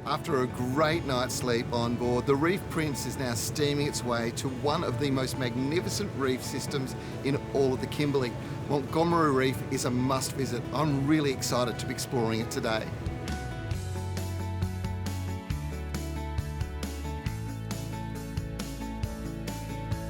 After a great night's sleep on board, the Reef Prince is now steaming its way to one of the most magnificent reef systems in all of the Kimberley. Montgomery Reef is a must visit. I'm really excited to be exploring it today.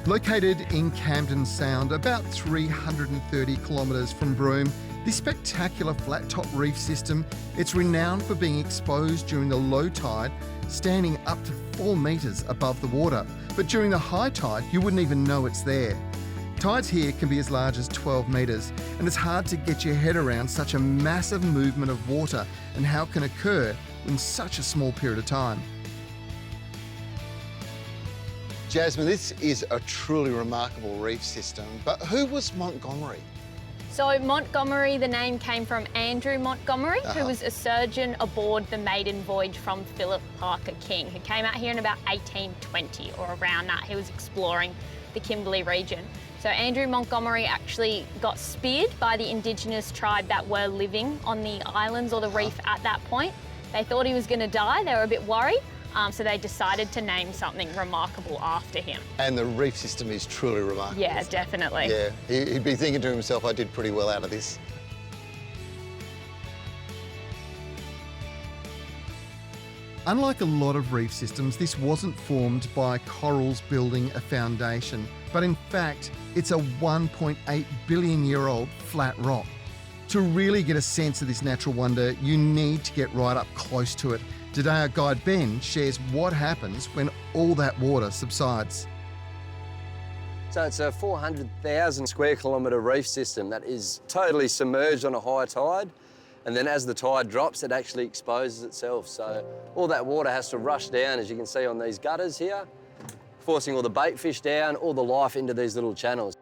Located in Camden Sound, about 330 kilometres from Broome, this spectacular flat-top reef system, it's renowned for being exposed during the low tide, standing up to 4 metres above the water. But during the high tide, you wouldn't even know it's there. Tides here can be as large as 12 metres, and it's hard to get your head around such a massive movement of water and how it can occur in such a small period of time. Jasmine, this is a truly remarkable reef system, but who was Montgomery? So Montgomery, the name came from Andrew Montgomery, who was a surgeon aboard the maiden voyage from Philip Parker King, who came out here in about 1820 or around that. He was exploring the Kimberley region. So Andrew Montgomery actually got speared by the Indigenous tribe that were living on the islands or the reef at that point. They thought he was going to die. They were a bit worried. So they decided to name something remarkable after him. And the reef system is truly remarkable. Yeah, definitely. Yeah, he'd be thinking to himself, I did pretty well out of this. Unlike a lot of reef systems, this wasn't formed by corals building a foundation, but in fact, it's a 1.8 billion year old flat rock. To really get a sense of this natural wonder, you need to get right up close to it. Today, our guide Ben shares what happens when all that water subsides. So it's a 400,000 square kilometre reef system that is totally submerged on a high tide. And then as the tide drops, it actually exposes itself. So all that water has to rush down, as you can see on these gutters here, forcing all the bait fish down, all the life into these little channels.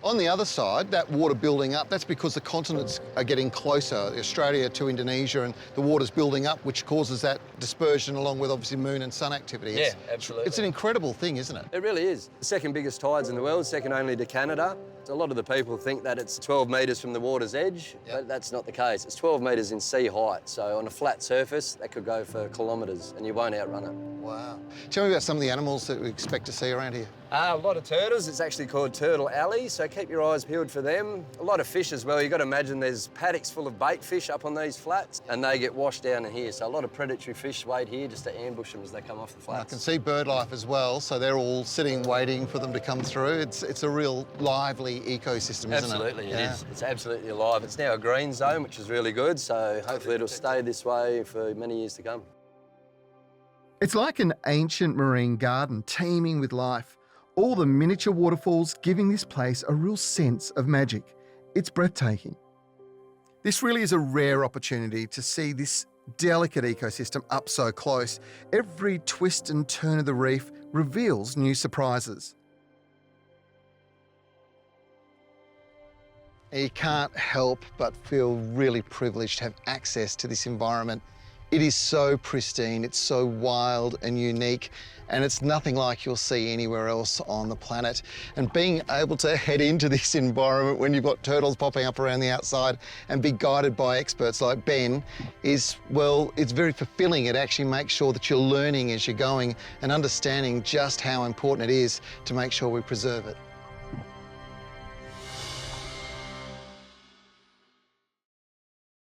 On the other side, that water building up, that's because the continents are getting closer, Australia to Indonesia, and the water's building up, which causes that dispersion along with obviously moon and sun activity. Yeah, absolutely. It's an incredible thing, isn't it? It really is. The second biggest tides in the world, second only to Canada. A lot of the people think that it's 12 metres from the water's edge, but that's not the case. It's 12 metres in sea height, so on a flat surface, that could go for kilometres and you won't outrun it. Wow. Tell me about some of the animals that we expect to see around here. A lot of turtles. It's actually called Turtle Alley, so keep your eyes peeled for them. A lot of fish as well. You've got to imagine there's paddocks full of bait fish up on these flats, and they get washed down in here. So a lot of predatory fish wait here just to ambush them as they come off the flats. I can see bird life as well, so they're all sitting waiting for them to come through. It's a real lively ecosystem, isn't it? Absolutely, it is. It's absolutely alive. It's now a green zone, which is really good, so hopefully it'll stay this way for many years to come. It's like an ancient marine garden teeming with life. All the miniature waterfalls giving this place a real sense of magic. It's breathtaking. This really is a rare opportunity to see this delicate ecosystem up so close. Every twist and turn of the reef reveals new surprises. You can't help but feel really privileged to have access to this environment. It is so pristine, it's so wild and unique, and it's nothing like you'll see anywhere else on the planet. And being able to head into this environment when you've got turtles popping up around the outside and be guided by experts like Ben is, well, it's very fulfilling. It actually makes sure that you're learning as you're going and understanding just how important it is to make sure we preserve it.